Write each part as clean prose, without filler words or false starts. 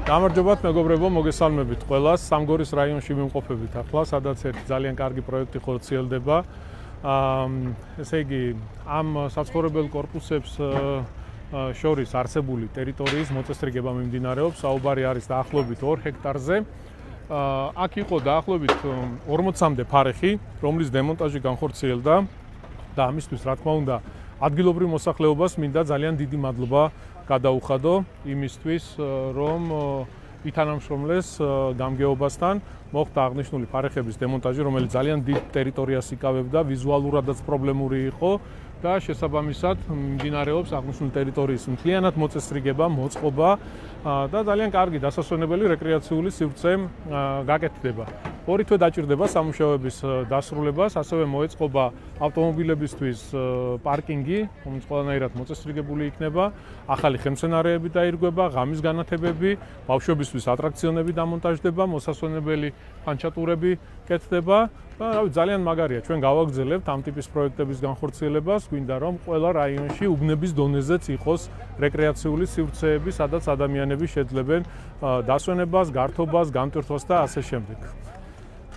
გამარჯობათ მეგობრებო, მოგესალმებით ყველას. სამგორის რაიონში ვიმყოფებით ახლა, სადაც ერთი ძალიან კარგი პროექტი ხორციელდება. ესე იგი, ამ საცხოვრებელ კორპუსებს შორის არსებული ტერიტორიის მოწესრიგება მიმდინარეობს. საუბარი არის დაახლოებით 2 ჰექტარზე. აქ იყო დაახლოებით 40-მდე ფარეხი, რომლის დემონტაჟი განხორციელდა და ამისთვის, რა თქმა უნდა, ადგილობრივ მოსახლეობას მინდა ძალიან დიდი მადლობა გადაუხადო იმისთვის, რომ ითანამშრომლეს გამგეობასთან მოხდა აღნიშნული ფარეხების დემონტაჟი, რომელიც ძალიან დიდ ტერიტორიას იკავებდა, ვიზუალურადაც პრობლემური იყო და შესაბამისად მიმდინარეობს აღნიშნული ტერიტორიის მთლიანად მოწესრიგება, მოწყობა და ძალიან კარგი დასასვენებელი რეკრეაციული სივრცე გაკეთდება. ორი თვე დაჭირდება სამუშაოების დასრულებას, ასევე მოეწყობა ავტომობილებისთვის პარკინგი, რომელიც ყველანაირად მოწესრიგებული იქნება, ახალი ხელმცენარეები დაირღვება, ღამის განათებები, ბავშვებისთვის ატრაქციონები დამონტაჟდება, მოსასვენებელი ფანჩატურები კეთდება და ძალიან მაგარია, ჩვენ გავაგრძელებთ ამ ტიპის პროექტების განხორციელებას, გვინდა რომ ყველა რაიონში უბნების დონეზეც იყოს რეკრეაციული სივრცეები, სადაც ადამიანები შეძლებენ დასვენებას, გართობას, განტვირთვას და ასე შემდეგ.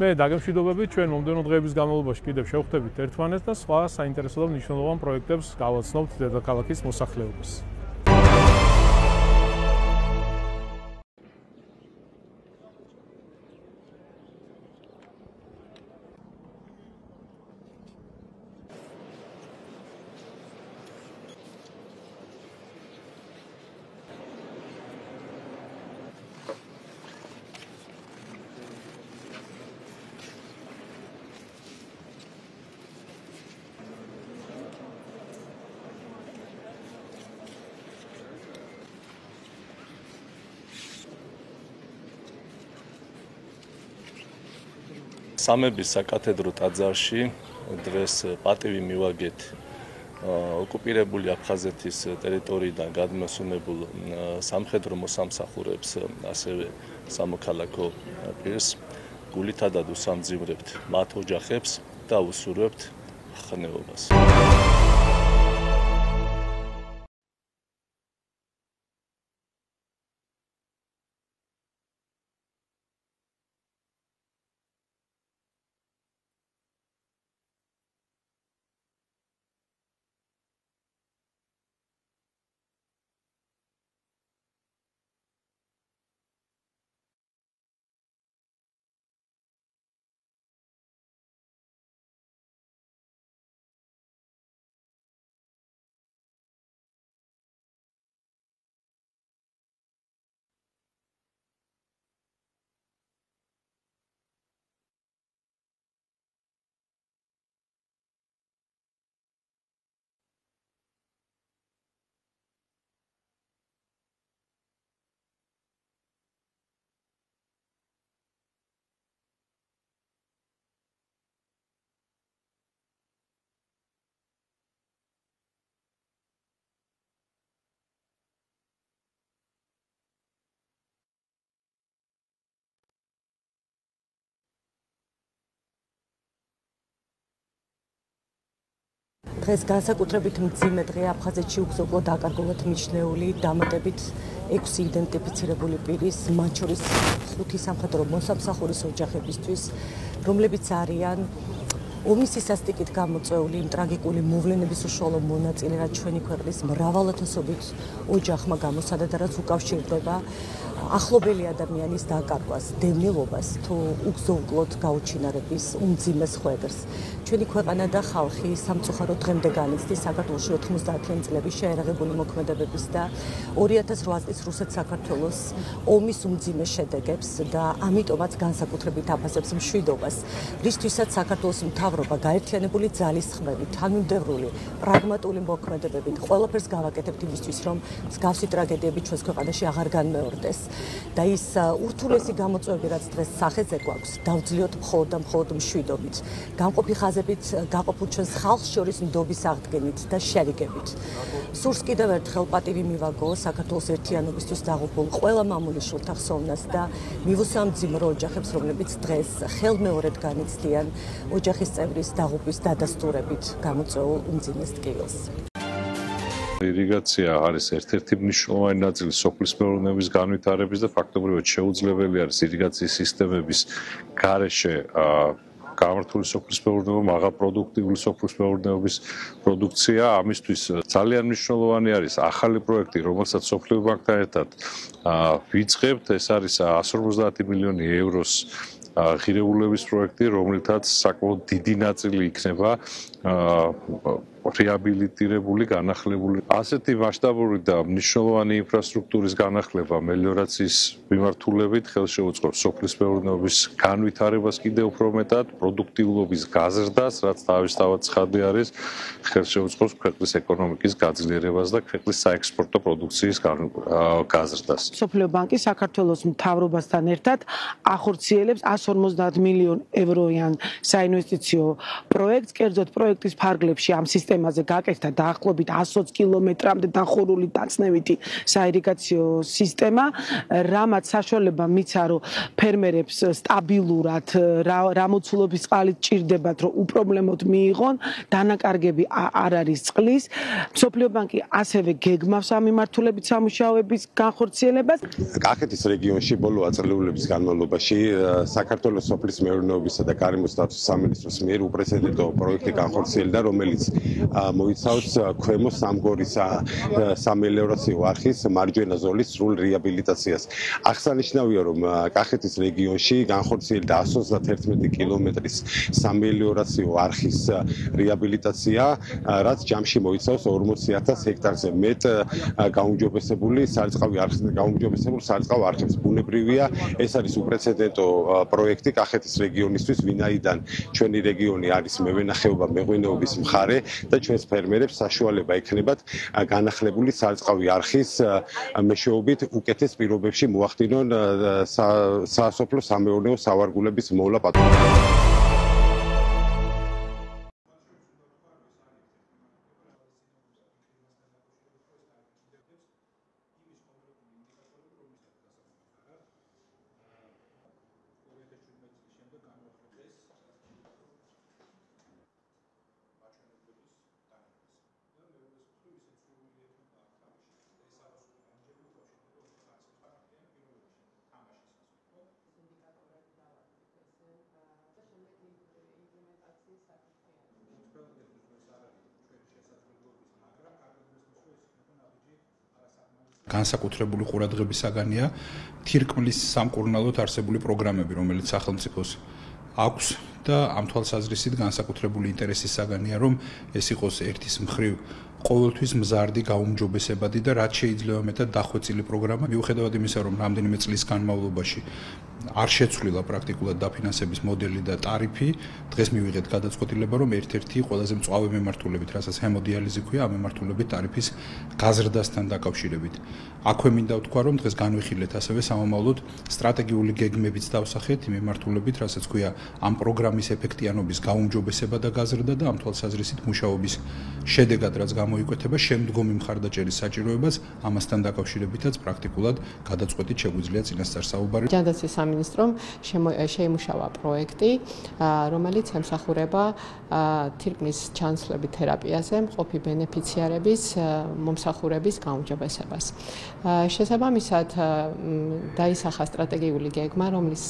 მე დაგემშვიდობებით, ჩვენ მომდევნო დღეების განმავლობაში კიდევ შევხვდებით ერთმანეთს და სხვა საინტერესო და მნიშვნელოვან პროექტებს გავაცნობთ დედაქალაქის მოსახლეობას. სამების საკათედრო ტაძარში დღეს პატივი მივაგეთ ოკუპირებული აფხაზეთის ტერიტორიიდან გადმოსვენებულ სამხედრო მოსამსახურებს, ასევე სამოქალაქო პირს. გულითადად უსამძიმრებთ მათ ოჯახებს და უსურვებთ ხნეობას. დღეს განსაკუთრებით მძიმე დღე აფხაზეთში უგზო დაკარგულად მიჩნეული დამატებით 6 იდენტიფიცირებული პირის, მათ შორის 5 სამხედრო მოსამსახურის ოჯახებისთვის, რომლებიც არიან ომის სისასტიკით გამოწვეული იმ ტრაგიკული მოვლენების უშუალო მონაწილე, რაც ჩვენი ქვეყნის მრავალათასობით ოჯახმა გამოსცადა, რაც უკავშირდება ახლობელი ადამიანის დაკარგვას, დევნილობას თუ უგზო-უკლოდ გაუჩინარების უმძიმეს ხვედრს. ჩვენი ქვეყანა და ხალხი სამწუხაროდ დღემდე განიცდის საქართველოში 90-იან წლების შეერაღებული მოქმედებების და 2008 წლის რუსეთ-საქართველოს ომის უმძიმე შედეგებს და ამიტომაც განსაკუთრებით აფასებს მშვიდობას, რისთვისაც საქართველოს მთავრობა გაერთიანებული ძალის ხმებით, თანმიმდევრული, პრაგმატული მოქმედებებით ყველაფერს გავაკეთებთ იმისთვის, რომ მსგავსი ტრაგედიები ჩვენს ქვეყანაში აღარ განმეორდეს. და ის ურთულესი გამოწვევები, რაც დღეს სახეზე გვაქვს, დავძლიოთ მხოლოდ და მხოლოდ მშვიდობით, გამყოფი ხაზებით გაყოფილ ჩვენს ხალხს შორის ნდობის აღდგენით და შერიგებით. სურს კიდევ ერთხელ პატივი მივაგო საქართველოს ერთიანობისთვის დაღუპულ ყველა მამულის შვილთა ხსოვნას და მივუსამძიმრო ოჯახებს, რომლებიც დღეს ხელმეორედ განიცდიან ოჯახის წევრის დაღუპვის დადასტურებით გამოწვეულ უმძიმეს ტკივილს. ირიგაცია არის ერთ-ერთი მნიშვნელოვანი ნაწილი სოფლის მეურნეობის განვითარების და ფაქტობრივად შეუძლებელი არის ირიგაციის სისტემების გარეშე გამართული სოფლის მეურნეობა, მაღალპროდუქტიული სოფლის მეურნეობის პროდუქცია. ამისთვის ძალიან მნიშვნელოვანი არის ახალი პროექტი, რომელსაც სოფლიო ბანკთან ერთად ვიწყებთ. ეს არის 150 მილიონი ევროს ღირებულების პროექტი, რომელთაც საკმაოდ დიდი ნაწილი იქნება რეაბილიტირებული, განახლებული. ასეთი მასშტაბური და მნიშვნელოვანი ინფრასტრუქტურის განახლება მელიორაციის მიმართულებით ხელშეუწყობს სოფლის მეურნეობის განვითარებას კიდევ უფრო მეტად, პროდუქტიულობის გაზრდას, რაც თავისთავად ცხადი არის, ხელშეუწყობს ქვეყნის ეკონომიკის გაძლიერებას და ქვეყნის საექსპორტო პროდუქციის გაზრდას. სოფლიო ბანკი საქართველოს მთავრობასთან ერთად ახორციელებს 150 მილიონ ევროიან საინვესტიციო პროექტს, კერძოდ პროექტის ფარგლებში ამ სისტემაზე გაკეთდა დაახლოებით 120 კილომეტრამდე დახურული დაცნევითი საირიგაციო სისტემა, რამაც საშუალება მიცა, რომ ფერმერებს სტაბილურად რამოცულობის წყალი ჭირდებათ, რომ უპრობლემოდ მიიღონ, დანაკარგები არ არის წყლის. სოფლიო ბანკი ასევე გეგმავს ამ მიმართულებით სამუშაოების განხორციელებას. კახეთის რეგიონში ბოლო აწლეულების განმავლობაში საქართველოს სოფლის მეურნეობისა და გარემოს დაცვის სამინისტროს მიერ უპრეცედენტო პროექტი განხორციელდა, რომელიც მოიცავს ქვემო სამგორის სამელიორაციო არხის მარჯვენა ზოლის სრულ რეაბილიტაციას. აღსანიშნავია, რომ კახეთის რეგიონში განხორციელდა 131 კილომეტრის სამელიორაციო არხის რეაბილიტაცია, რაც ჯამში მოიცავს 40,000 ჰექტარზე მეტ გაუმჯობესებულ სარწყავ არხებს. ბუნებრივია, ეს არის უპრეცედენტო პროექტი კახეთის რეგიონისთვის, ვინაიდან ჩვენი რეგიონი არის მევენახეობა მეღვინეობის მხარე და ჩვენს ფერმერებს საშუალება ექნებათ განახლებული სარწყავი არხის მეშვეობით უკეთეს პირობებში მოახდინონ სასოფლო სამეურნეო სავარგულების მოვლა პატრონაჟი. განსაკუთრებული ყურადღების საგანია თირკმლის სამკურნალოდ არსებული პროგრამები, რომელიც სახელმწიფოს აქვს და ამ თვალსაზრისით განსაკუთრებული ინტერესის საგანია, რომ ეს იყოს ერთის მხრივ ყოველთვის მზარდი, გაუმჯობესებადი და რაც შეიძლება მეტად დახვეწილი პროგრამა. მიუხედავად იმისა, რომ რამდენიმე წლის განმავლობაში არ შეცვლილა პრაქტიკულად დაფინანსების მოდელი და ტარიფი, დღეს მივიღეთ გადაწყვეტილება, რომ ერთ-ერთი ყველაზე მწვავე მიმართულებით, რასაც ჰემოდიალიზი ქვია, ამ მიმართულებით ტარიფის გაზრდასთან დაკავშირებით. აქვე მინდა ვთქვა, რომ დღეს განვიხილეთ ასევე სამომავლოდ სტრატეგიული გეგმებიც დავსახეთ იმ მიმართულებით, რასაც ქვია ამ პროგრამის ეფექტიანობის გაუმჯობესება და გაზრდა და ამ თვალსაზრისით მუშაობის შედეგად, რაც გამოიკვეთება შემდგომი მხარდაჭერის საჭიროებას, ამასთან დაკავშირებითაც პრაქტიკულად გადაწყვეტით შეგვიძლია წინასწარ საუბარი. ჯანდაცვის სამინისტრომ შეიმუშავა პროექტი, რომელიც ემსახურება თირკმლის ჩანაცვლების თერაპიაზე მყოფი ბენეფიციარების მომსახურების გაუმჯობესებას. შესაბამისად დაისახა სტრატეგიული გეგმა, რომლის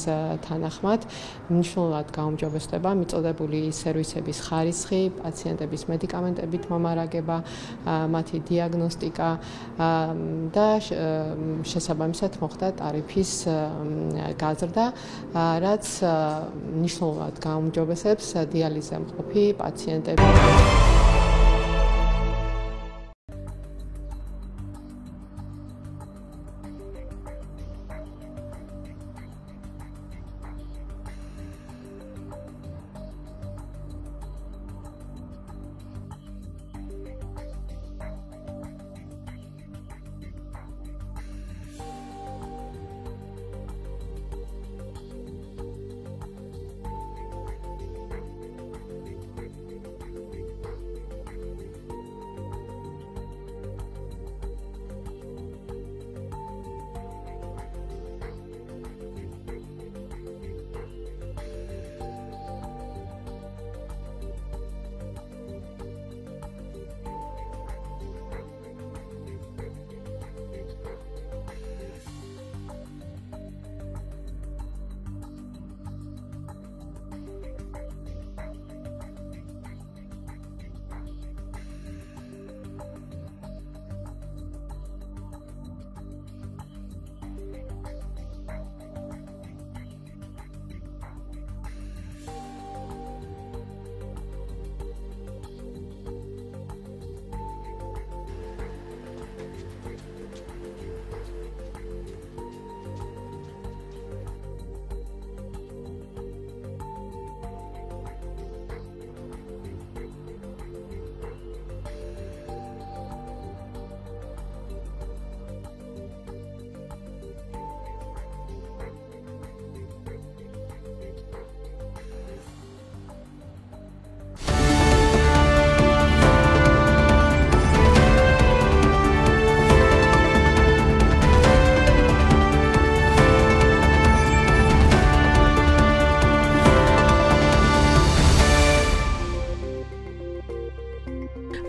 თანახმად მნიშვნელოვნად გაუმჯობესდება მიწოდებული სერვისების ხარისხი, პაციენტების მედიკამენტებით მომარაგება, მათი დიაგნოსტიკა და შესაბამისად მოხდა ტარიფის გაზრდა, რაც მნიშვნელოვნად გაუმჯობესებს დიალიზზე მყოფი პაციენტების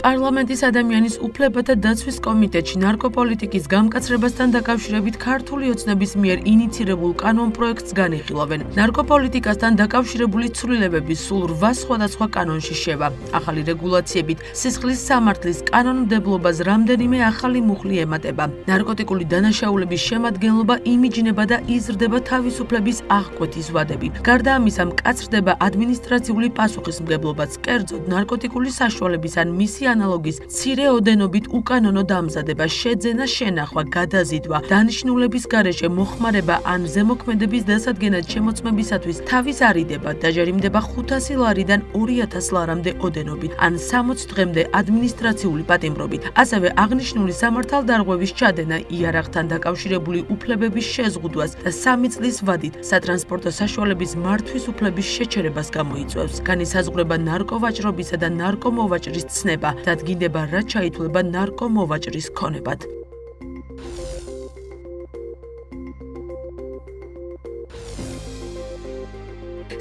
პარლამენტის ადამიანის უფლებათა დაცვის კომიტეტში ნარკოპოლიტიკის გამკაცრებასთან დაკავშირებით ქართული ოცნების მიერ ინიცირებულ კანონპროექტს განიხილავენ. ნარკოპოლიტიკასთან დაკავშირებული ცვლილებები სულ 8 სხვადასხვა კანონში შევა. ახალი რეგულაციებით სისხლის სამართლის კანონმდებლობას რამდენიმე ახალი მუხლი ემატება. ნარკოტიკული დანაშაულების შემადგენლობა იმიჯნება და იზრდება თავისუფლების აღკვეთის ვადები. გარდა ამისა, მკაცრდება ადმინისტრაციული პასუხისმგებლობაც, კერძოდ ნარკოტიკული საშუალების ან მისი ანალოგის მცირე ოდენობით უკანონო დამზადება, შეძენა, შენახვა, გადაზიდვა, დანიშნულების გარეშე მოხმარება ან ზემოქმედების დასადგენად შემოწმებისათვის თავის არიდება, დაჯერიმდება 500 ლარიდან 2000 ლარამდე ოდენობით, ან 60 დღემდე ადმინისტრაციული პატიმრობით. ასევე აღნიშნული სამართალდარღვევის ჩადენა, იარაღთან დაკავშირებული უფლებების შეზღუდვას და 3 წლის ვადით სატრანსპორტო საშუალების მართვის უფლების შეჩერებას გამოიწვევს. განისაზღვრება ნარკოვაჭრობისა და ნარკომოვაჭრის ცნება, დადგინდება რაც ჩაითვლება ნარკომოვაჭრის ქონებად.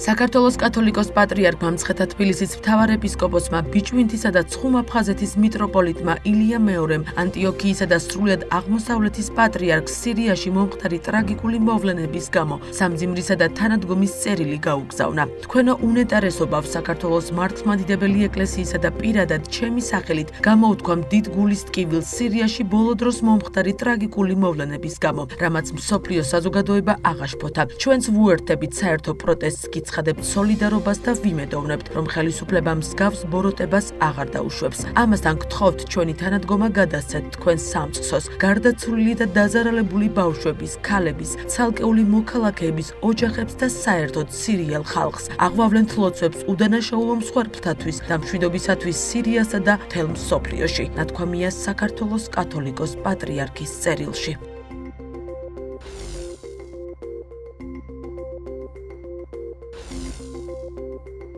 საქართველოს კათოლიკოს პატრიარქმა მცხეთა თბილისის მთავარეპისკოპოსმა ბიჭვინთისა და ცხუმ-აფხაზეთის მიტროპოლიტმა ილია მეორემ, ანტიოქიისა და სრულიად აღმოსავლეთის პატრიარქს სირიაში მომხდარი ტრაგიკული მოვლენების გამო სამძიმრისა და თანადგომის წერილი გაუგზავნა. თქვენო უნეტარესობავ საქართველოს მართლმადიდებელი ეკლესიისა და პირადად ჩემი სახელით გამოუთქვამ დიდ გულის ტკივილს სირიაში ბოლო დროს მომხდარი ტრაგიკული მოვლენების გამო, რამაც მსოფლიო საზოგადოება აღაშფოთა. ჩვენც ვუერთდებით საერთო პროტესტს ცხადებთ სოლიდარობას და ვიმედოვნებთ, რომ ხელისუფლება მსგავს ბოროტებას აღარ დაუშვებს. ამასთან გთხოვთ ჩვენი თანადგომა გადასცეთ თქვენ სამწყსოს, გარდაცვლილი და დაზარალებული ბავშვების, ქალების, ცალკეული მოქალაქეების, ოჯახებს და საერთოდ სირიელ ხალხს. აღვავლენთ ლოცვებს უდანაშაულო მსხვერპლთათვის და მშვიდობისათვის სირიასა და მთელ მსოფლიოში. ნათქვამია საქართველოს კათოლიკოს პატრიარქის წერილში.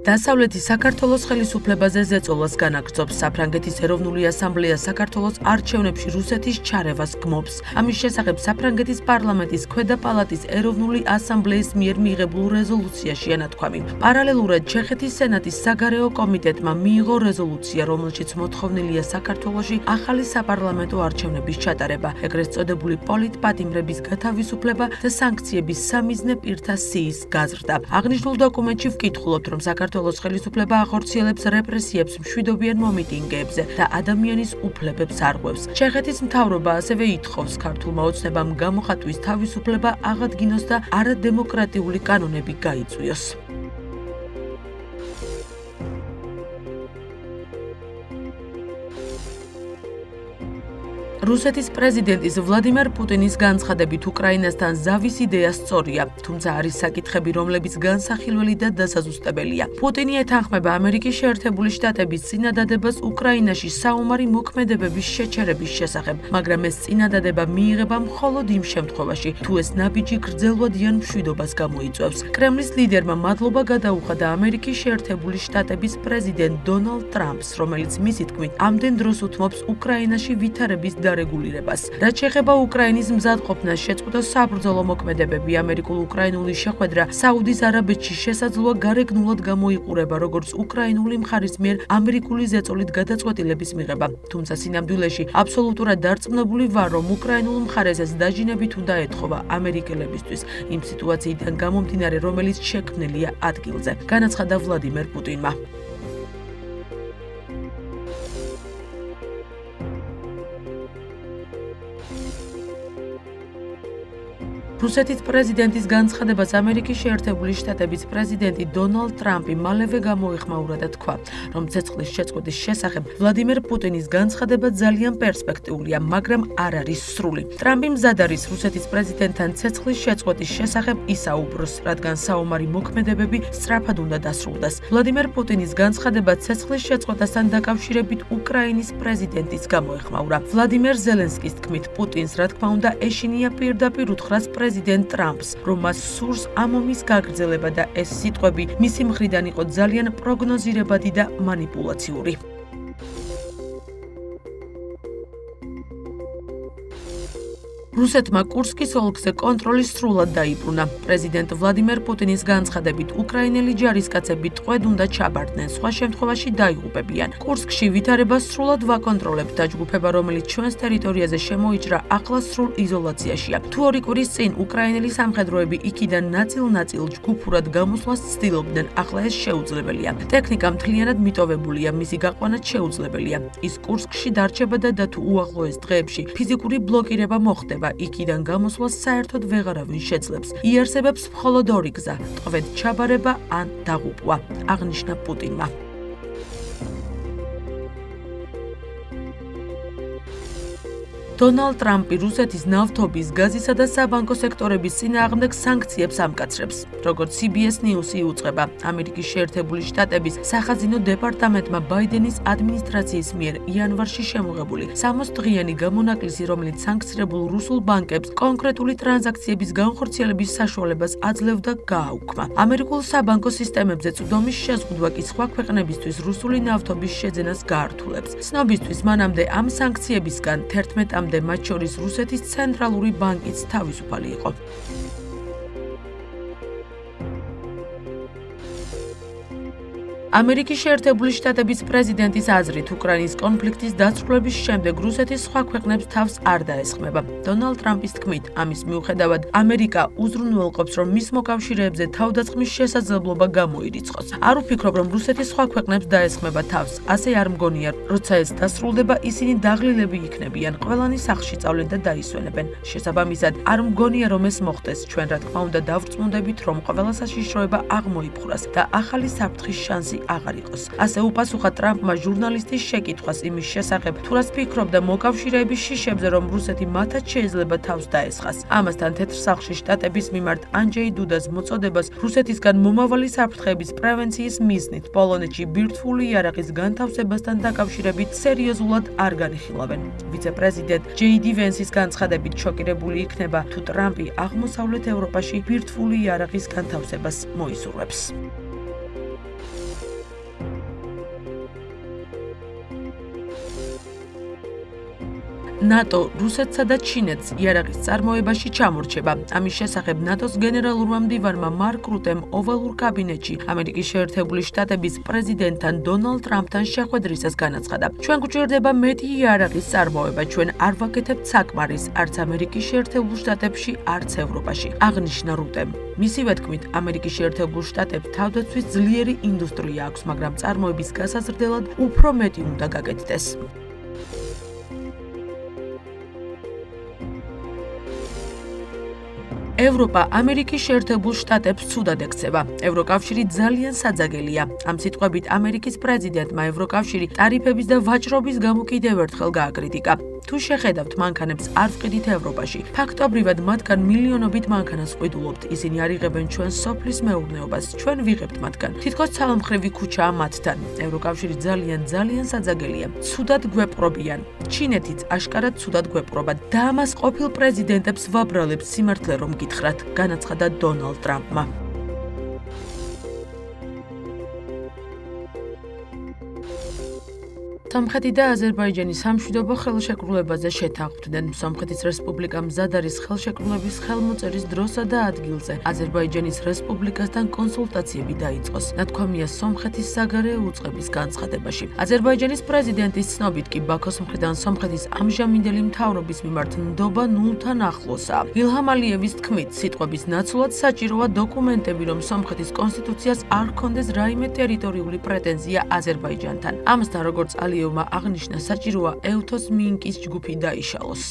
დასავლეთი საქართველოს ხელისუფლებაზე ზეწოლას განაგრძობს. საფრანგეთის ეროვნული ასამბლეა საქართველოს არჩევნებში რუსეთის ჩარევას გმობს. ამის შესახებ საფრანგეთის პარლამენტის ქვედა პალატის ეროვნული ასამბლეის მიერ მიღებულ რეზოლუციაში ანათქვამი. პარალელურად ჩეხეთის სენატის საგარეო კომიტეტმა მიიღო რეზოლუცია, რომელშიც მოთხოვნილია საქართველოში ახალი საპარლამენტო არჩევნების ჩატარება, ეგრეთ წოდებული პოლიტპატიმრების გათავისუფლება და სანქციების სამიზნე პირთა სიის გაზრდა. აღნიშნულ დოკუმენტში ვკითხულობთ, რომ საქართველოს ხელისუფლება ახორციელებს რეპრესიებს მშვიდობიან მომიტინგეებზე და ადამიანის უფლებებს არღვევს. ჩეხეთის მთავრობა ასევე ითხოვს ქართულმა ოცნებამ გამოხატვის თავისუფლება აღადგინოს და არადემოკრატიული კანონები გაიწვიოს. რუსეთის პრეზიდენტის ვლადიმერ პუტინის განცხადებით უკრაინასთან ზავის იდეა სწორია, თუმცა არის საკითხები, რომლებიც განსახილველი და დასაზუსტებელია. პუტინი ეთანხმება ამერიკის შეერთებული შტატების წინადადებას უკრაინაში საომარი მოქმედებების შეჩერების შესახებ, მაგრამ ეს წინადადება მიიღება მხოლოდ იმ შემთხვევაში, თუ ეს ნაბიჯი გრძელვადიან მშვიდობას გამოიწვევს. კრემლის ლიდერმა მადლობა გადაუხადა ამერიკის შეერთებული შტატების პრეზიდენტ დონალდ ტრამპს, რომელიც მისი თქმით ამდენ დროს უთმობს უკრაინაში ვითარების რეგულირებას. რაც შეეხება უკრაინის მზადყოფნას, შეწყვიტა საბრძოლო მოქმედებები, ამერიკულ-უკრაინული შეხვედრა საუდის არაბეთში შესაძლოა გარეგნულად გამოიყურება, როგორც უკრაინული მხარის მიერ ამერიკული ზეწოლით გადაწყვეტილების მიღება. თუმცა სინამდვილეში აბსოლუტურად დარწმუნებული ვარ, რომ უკრაინულ მხარესაც დაჟინებით უნდა ეთხოვა ამერიკელებისთვის იმ სიტუაციიდან გამომდინარე, რომელიც შექმნილია ადგილზე, განაცხადა ვლადიმერ პუტინმა. რუსეთის პრეზიდენტის განცხადებას ამერიკის შეერთებული შტატების პრეზიდენტი დონალდ ტრამპი მალევე გამოეხმაურა და თქვა, რომ ცეცხლის შეწყვეტის შესახებ ვლადიმერ პუტინის განცხადება ძალიან პერსპექტიულია, მაგრამ არ არის სრული. ტრამპი მზად არის რუსეთის პრეზიდენტთან ცეცხლის შეწყვეტის შესახებ ისაუბროს, რადგან საომარი მოქმედებები სწრაფად უნდა დასრულდეს. ვლადიმერ პუტინის განცხადება ცეცხლის შეწყვეტასთან დაკავშირებით უკრაინის პრეზიდენტის გამოეხმაურა. ვლადიმერ ზელენსკის თქმით, პუტინს რა თქმა უნდა ეშინია პირდაპირ უთხრას პრეზიდენტ ტრამპს, რომ მას სურს ამ ომის გაგრძელება და ეს სიტყვები მისი მხრიდან იყო ძალიან პროგნოზირებადი და მანიპულაციური. რუსეთმა კურსკის ოლქზე კონტროლი სრულად დაიბრუნა. პრეზიდენტ ვლადიმერ პუტინის განცხადებით, უკრაინელი ჯარისკაცები ტყვედ უნდა ჩაბარდნენ, სხვა შემთხვევაში დაიღუპებიან. კურსკში ვითარება სრულად ვაკონტროლებთ. დაჯგუფება, რომელიც ჩვენს ტერიტორიაზე შემოიჭრა, ახლა სრულ იზოლაციაშია. თუ 2 კვირის წინ უკრაინელი სამხედროები იქიდან ნაწილ-ნაწილ ჯგუფურად გამოსვლას ცდილობდნენ, ახლა ეს შეუძლებელია. ტექნიკა მთლიანად მიტოვებულია, მისი გაყვანაც შეუძლებელია. ის კურსკში დარჩება და თუ უახლოეს დღეებში ფიზიკური ბლოკირება მოხდება, იქიდან გამოსვლას საერთოდ ვეღარავინ შეძლებს. იარსებებს მხოლოდ 2 გზა: ტყვედ ჩაბარება ან დაღუპვა, აღნიშნა პუტინმა. დონალდ ტრამპი რუსეთის ნავთობის, გაზისა და საბანკო სექტორების წინააღმდეგ სანქციებს ამკაცრებს. როგორც CBS News-ი უწყება, ამერიკის შეერთებული შტატების სახაზინო დეპარტამენტმა ბაიდენის ადმინისტრაციის მიერ იანვარში შემოღებული 60 დღიანი გამონაკლისი, რომელიც სანქცირებულ რუსულ ბანკებს კონკრეტული ტრანზაქციების განხორციელების საშუალებას აძლევდა, გააუქმა. ამერიკულ საბანკო სისტემებზე წვდომის შეზღუდვა კი სხვა ქვეყნებისთვის რუსული ნავთობის შეძენას გაართულებს. ცნობისთვის მანამდე ამ სანქციებისგან 11 მათ შორის რუსეთის ცენტრალური ბანკიც თავისუფალი იყო. ამერიკის შეერთებული შტატების პრეზიდენტის აზრით, უკრაინის კონფლიქტის დასრულების შემდეგ რუსეთის სხვა ქვეყნებს თავს არ დაესხმება. დონალდ ტრამპის თქმით, ამის მიუხედავად, ამერიკა უზრუნველყოფს, რომ მის მოკავშირეებზე თავდასხმის შესაძლებლობა გამოირიცხოს. არ ვფიქრობ, რომ რუსეთის სხვა ქვეყნებს დაესხმება თავს. ასე არ მგონია, როცა ეს დასრულდება, ისინი დაღლილები იქნებიან, ყველანი სახლში წავლენ და დაისვენებენ. შესაბამისად, არ მგონია, რომ ეს მოხდეს. ჩვენ რა თქმა უნდა დავრწმუნდებით, რომ ყველა საშიშროება აღმოიფხვრას და ახალი საფრთხის შანსი აღარ იყოს. ასე უპასუხა ტრამპმა ჟურნალისტის შეკითხვას იმის შესახებ, თუ რას ფიქრობდა მოკავშირეების შიშებზე, რომ რუსეთი მათაც შეიძლება თავს დაესხას. ამასთან თეთრ სახლში შტატების მიმართ ანჯეი დუდას მოწოდებას რუსეთისგან მომავალი საფრთხეების პრევენციის მიზნით პოლონეთში ბირთვული იარაღის განთავსებასთან დაკავშირებით სერიოზულად არ განიხილავენ. ვიცე-პრეზიდენტ ჯეი-დი ვენსის განცხადებით შოკირებული იქნება, თუ ტრამპი აღმოსავლეთ ევროპაში ბირთვული იარაღის განთავსებას მოისურვებს. ნატო რუსეთსა და ჩინეთს იარაღის წარმოებაში ჩამორჩება. ამის შესახებ ნატოს გენერალურმა მდივანმა მარკ რუტემ ოვალურ კაბინეტში ამერიკის შეერთებული შტატების პრეზიდენტთან დონალდ ტრამპთან შეხვედრისას განაცხადა. ჩვენ გვჭირდება მეტი იარაღის წარმოება, ჩვენ არ ვაკეთებთ საკმარის, არც ამერიკის შეერთებულ შტატებში, არც ევროპაში, აღნიშნა რუტემ. მისივე თქმით, ამერიკის შეერთებულ შტატებს თავდაცვის ძლიერი ინდუსტრია აქვს, მაგრამ წარმოების გასაზრდელად უფრო მეტი უნდა გაკეთდეს. ევროპა ამერიკის შეერთებულ შტატებს ცუდად ექცევა. ევროკავშირი ძალიან საძაგელია. ამ სიტყვებით ამერიკის პრეზიდენტმა ევროკავშირი ტარიფების და ვაჭრობის გამო კიდევ ერთხელ გააკრიტიკა. თუ შეხედავთ მანქანებს არ ვყიდით ევროპაში. ფაქტობრივად მათგან მილიონობით მანქანას ვყიდულობთ. ისინი არ იღებენ ჩვენ სოფლის მეურნეობას. ჩვენ ვიღებთ მათგან. თითქოს ცალმხრივი ქუჩაა მათთან. ევროკავშირი ძალიან საძაგელია. ცუდად გვეპყრობიან. ჩინეთიც აშკარად ცუდად გვეპყრობა. და ამას ყოფილ პრეზიდენტებს ვაბრალებს სიმართლე რომ გითხრათ, განაცხადა დონალდ ტრამპმა. სომხეთი და აზერბაიჯანი სამშვიდობო ხელშეკრულებაზე შეთანხმდნენ. სომხეთის რესპუბლიკა მზად არის ხელშეკრულების ხელმოწერის დროსა და ადგილზე აზერბაიჯანის რესპუბლიკასთან კონსულტაციები დაიწყოს. ნათქვამია სომხეთის საგარეო უწყების განცხადებაში. აზერბაიჯანის პრეზიდენტის ცნობით კი ბაქოს მხრიდან სომხეთის ამჟამინდელი მთავრობის მიმართ ნდობა ნულთან ახლოსაა. ილჰამ ალიევის თქმით, სიტყვების ნაცვლად საჭიროა დოკუმენტები, რომ სომხეთის კონსტიტუციას არ ჰქონდეს რაიმე ტერიტორიული პრეტენზია აზერბაიჯანთან. ამასთან, როგორც ალიევმა აღნიშნა, საჭიროა ევთოს მინკის ჯგუფი დაიშალოს.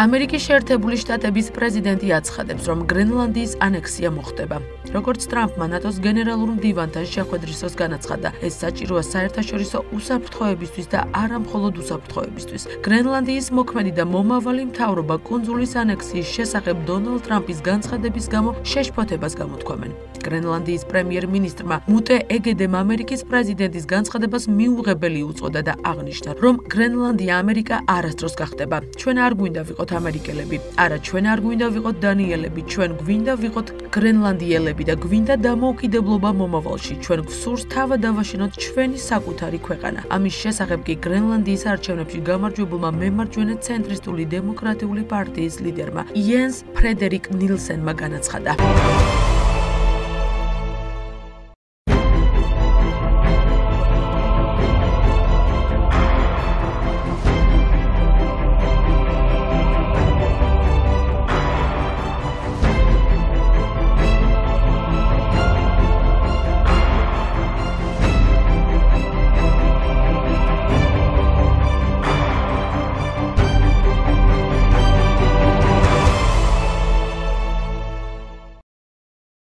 ამერიკის შეერთებული შტატების პრეზიდენტი აცხადებს, რომ გრენლანდიის ანექსია მოხდება. როგორც ტრამპმა ნატოს გენერალურ მდივანთან შეხვედრისას განაცხადა, ეს საჭიროა საერთაშორისო უსაფრთხოებისთვის და არა მხოლოდ უსაფრთხოებისთვის. გრენლანდიის მოქმედი და მომავალი მთავრობა კუნძულის ანექსიის შესახებ დონალდ ტრამპის განცხადების გამო შეშფოთებას გამოთქვამენ. გრენლანდიის პრემიერ-მინისტრმა მუტე ეგედემ ამერიკის პრეზიდენტის განცხადებას მიუღებელი უწოდა და აღნიშნა, რომ გრენლანდია ამერიკა არასდროს გახდება. ჩვენ არ გვინდა ვიყოთ ამერიკელები, არა ჩვენ არ გვინდა ვიყოთ დანიელები, ჩვენ გვინდა ვიყოთ გრენლანდიელები და გვინდა დამოუკიდებლობა მომავალში. ჩვენ გვსურს თავად დავაშენოთ ჩვენი საკუთარი ქვეყანა. ამის შესახებ კი გრენლანდიის არჩევნებში გამარჯვებულმა მემარჯვენე ცენტრისტული დემოკრატიული პარტიის ლიდერმა იენს ფრედერიკ ნილსენმა განაცხადა.